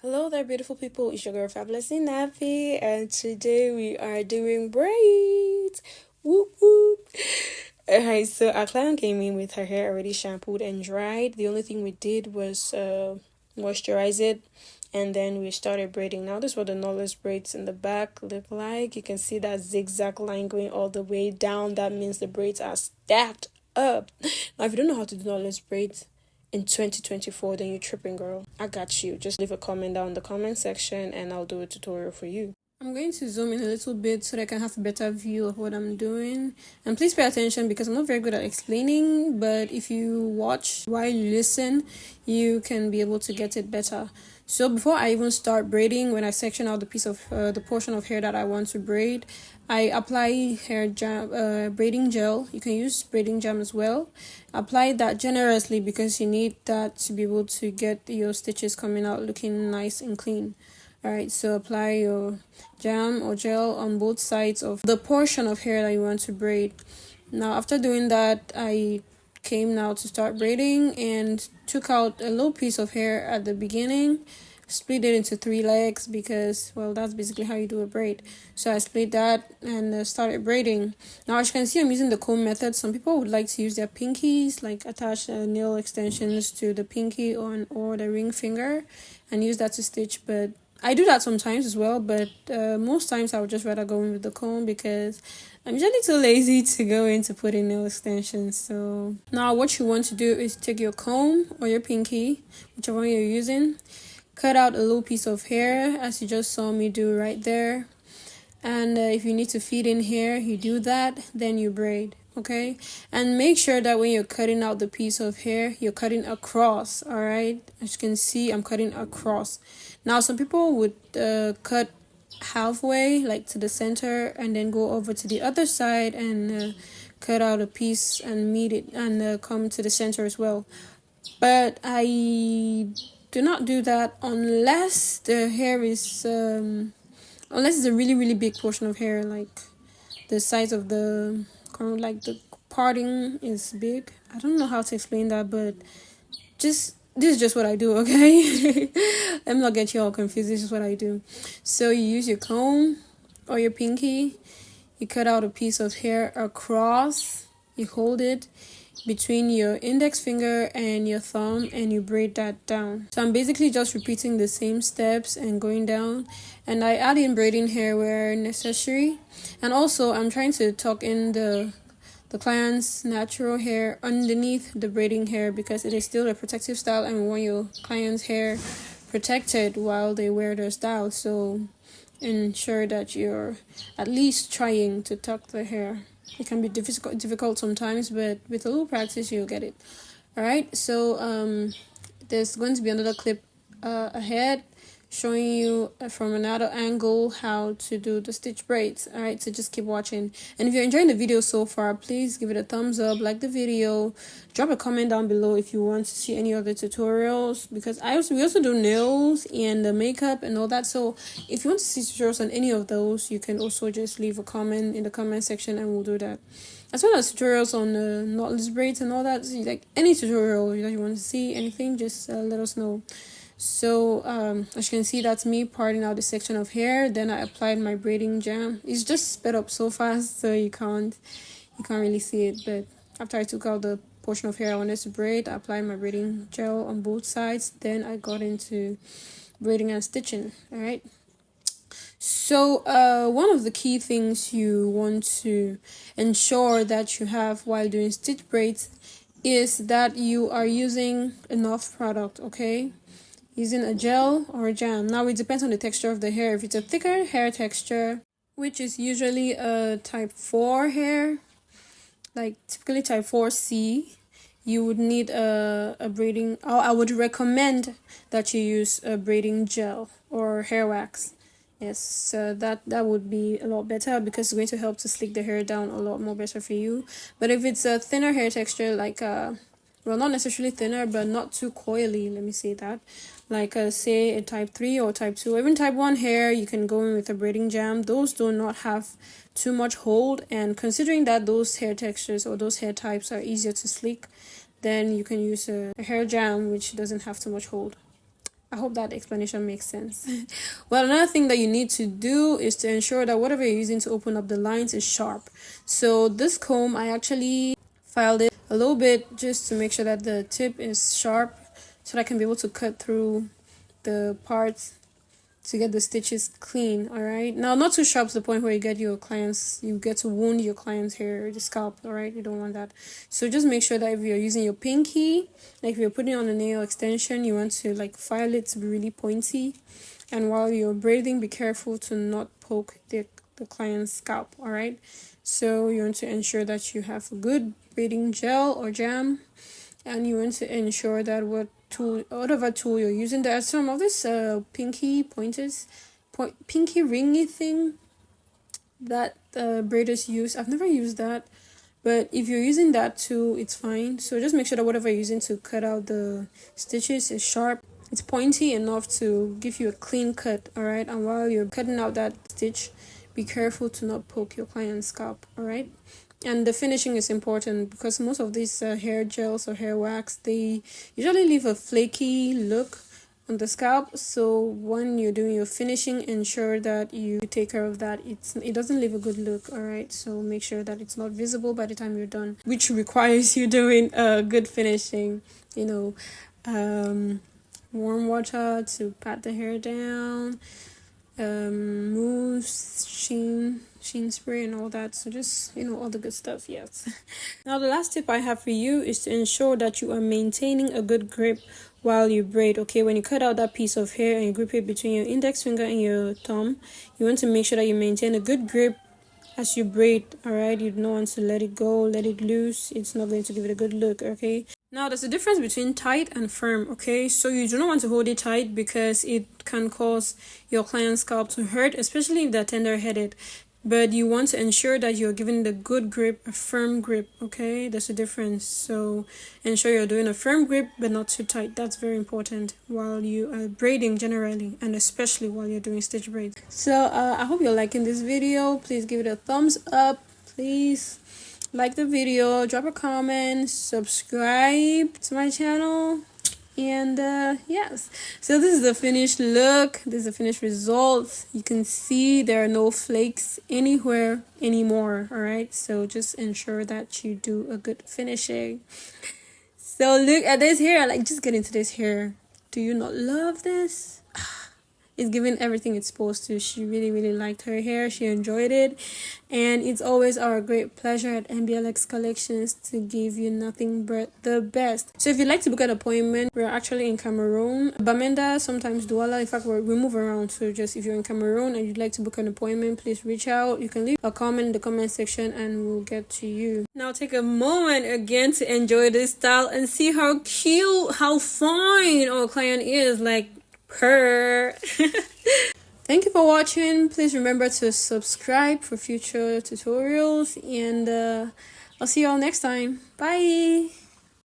Hello there, beautiful people. It's your girl Fabulously Nappy, and today we are doing braids. Whoop whoop. Alright, so our client came in with her hair already shampooed and dried. The only thing we did was moisturize it, and then we started braiding. Now, this is what the knotless braids in the back look like. You can see that zigzag line going all the way down. That means the braids are stacked up. Now, if you don't know how to do knotless braids in 2024, then you're tripping, girl. I got you. Just leave a comment down in the comment section and I'll do a tutorial for you. I'm going to zoom in a little bit so that I can have a better view of what I'm doing. And please pay attention because I'm not very good at explaining, but if you watch while you listen, you can be able to get it better. So before I even start braiding, when I section out the piece of the portion of hair that I want to braid, I apply hair jam, braiding gel. You can use braiding jam as well. Apply that generously because you need that to be able to get your stitches coming out looking nice and clean. Alright, so apply your jam or gel on both sides of the portion of hair that you want to braid. Now, after doing that, I came now to start braiding and took out a little piece of hair at the beginning, split it into 3 legs because, well, that's basically how you do a braid. So I split that and started braiding. Now, as you can see, I'm using the comb method. Some people would like to use their pinkies, like attach nail extensions to the pinky or the ring finger and use that to stitch, but I do that sometimes as well, but most times I would just rather go in with the comb because I'm usually too lazy to go in to put in nail extensions. So now what you want to do is take your comb or your pinky, whichever one you're using, cut out a little piece of hair as you just saw me do right there. And if you need to feed in hair, you do that, then you braid. Okay, and make sure that when you're cutting out the piece of hair, you're cutting across. All right, as you can see, I'm cutting across. Now, some people would cut halfway, like to the center, and then go over to the other side and cut out a piece and meet it and come to the center as well. But I do not do that unless the hair is unless it's a really big portion of hair, like the size of the like the parting is big. I don't know how to explain that, but this is just what I do, okay? Let me not get you all confused. This is what I do. So you use your comb or your pinky, you cut out a piece of hair across, you hold it between your index finger and your thumb and you braid that down. So I'm basically just repeating the same steps and going down, and I add in braiding hair where necessary. And also I'm trying to tuck in the client's natural hair underneath the braiding hair because it is still a protective style and we want your client's hair protected while they wear their style. So ensure that you're at least trying to tuck the hair. It can be difficult sometimes, but with a little practice you'll get it. Alright, so there's going to be another clip ahead showing you from another angle how to do the stitch braids. Alright, so just keep watching, and if you're enjoying the video so far, please give it a thumbs up, like the video, drop a comment down below if you want to see any other tutorials, because we also do nails and the makeup and all that. So if you want to see tutorials on any of those, you can also just leave a comment in the comment section and we'll do that, as well as tutorials on knotless braids and all that. So, like any tutorial that you want to see, anything, just let us know. So as you can see, that's me parting out the section of hair. Then I applied my braiding jam. It's just sped up so fast so you can't really see it, but after I took out the portion of hair I wanted to braid, I applied my braiding gel on both sides. Then I got into braiding and stitching. All right, so one of the key things you want to ensure that you have while doing stitch braids is that you are using enough product. Okay, using a gel or a jam. Now it depends on the texture of the hair. If it's a thicker hair texture, which is usually a type 4 hair, like typically type 4C, you would need a braiding, or I would recommend that you use a braiding gel or hair wax. Yes, so that would be a lot better because it's going to help to slick the hair down a lot more better for you. But if it's a thinner hair texture, like well, not necessarily thinner, but not too coily, let me say that, like say a type 3 or type 2 or even type 1 hair, you can go in with a braiding jam. Those do not have too much hold, and considering that those hair textures or those hair types are easier to slick, then you can use a hair jam which doesn't have too much hold. I hope that explanation makes sense. Well, another thing that you need to do is to ensure that whatever you're using to open up the lines is sharp. So this comb, I actually filed it a little bit just to make sure that the tip is sharp so that I can be able to cut through the parts to get the stitches clean. All right, now not too sharp to the point where you get to wound your client's hair, the scalp. All right, you don't want that. So just make sure that if you're using your pinky, like if you're putting on a nail extension, you want to like file it to be really pointy, and while you're braiding, be careful to not poke the client's scalp. All right, so you want to ensure that you have a good braiding gel or jam, and you want to ensure that whatever tool you're using. There are some of this pinky ringy thing that braiders use. I've never used that, but if you're using that too, it's fine. So just make sure that whatever you're using to cut out the stitches is sharp. It's pointy enough to give you a clean cut. All right, and while you're cutting out that stitch, be careful to not poke your client's scalp. All right. And the finishing is important because most of these hair gels or hair wax, they usually leave a flaky look on the scalp. So when you're doing your finishing, ensure that you take care of that. It doesn't leave a good look. All right, so make sure that it's not visible by the time you're done, which requires you doing good finishing. Warm water to pat the hair down, mousse, sheen spray and all that. So just all the good stuff. Yes. Now the last tip I have for you is to ensure that you are maintaining a good grip while you braid. Okay, when you cut out that piece of hair and you grip it between your index finger and your thumb, you want to make sure that you maintain a good grip as you braid. All right, you don't want to let it go, let it loose. It's not going to give it a good look. Okay, now there's a difference between tight and firm. Okay, so you do not want to hold it tight because it can cause your client's scalp to hurt, especially if they're tender-headed. But you want to ensure that you're giving the good grip, a firm grip. Okay, there's a difference. So ensure you're doing a firm grip but not too tight. That's very important while you are braiding generally, and especially while you're doing stitch braids. So I hope you're liking this video. Please give it a thumbs up. Please like the video, drop a comment, subscribe to my channel. And yes, so this is the finished look. This is the finished result. You can see there are no flakes anywhere anymore. All right, so just ensure that you do a good finishing. So look at this hair. Like, just get into this hair. Do you not love this? It's giving everything it's supposed to. She really liked her hair. She enjoyed it. And it's always our great pleasure at NBLX Collections to give you nothing but the best. So if you'd like to book an appointment, we're actually in Cameroon, Bamenda, sometimes Douala. In fact, we move around. So just if you're in Cameroon and you'd like to book an appointment, please reach out. You can leave a comment in the comment section and we'll get to you. Now take a moment again to enjoy this style and see how cute, how fine our client is. Like, her. Thank you for watching. Please remember to subscribe for future tutorials, and I'll see you all next time. Bye.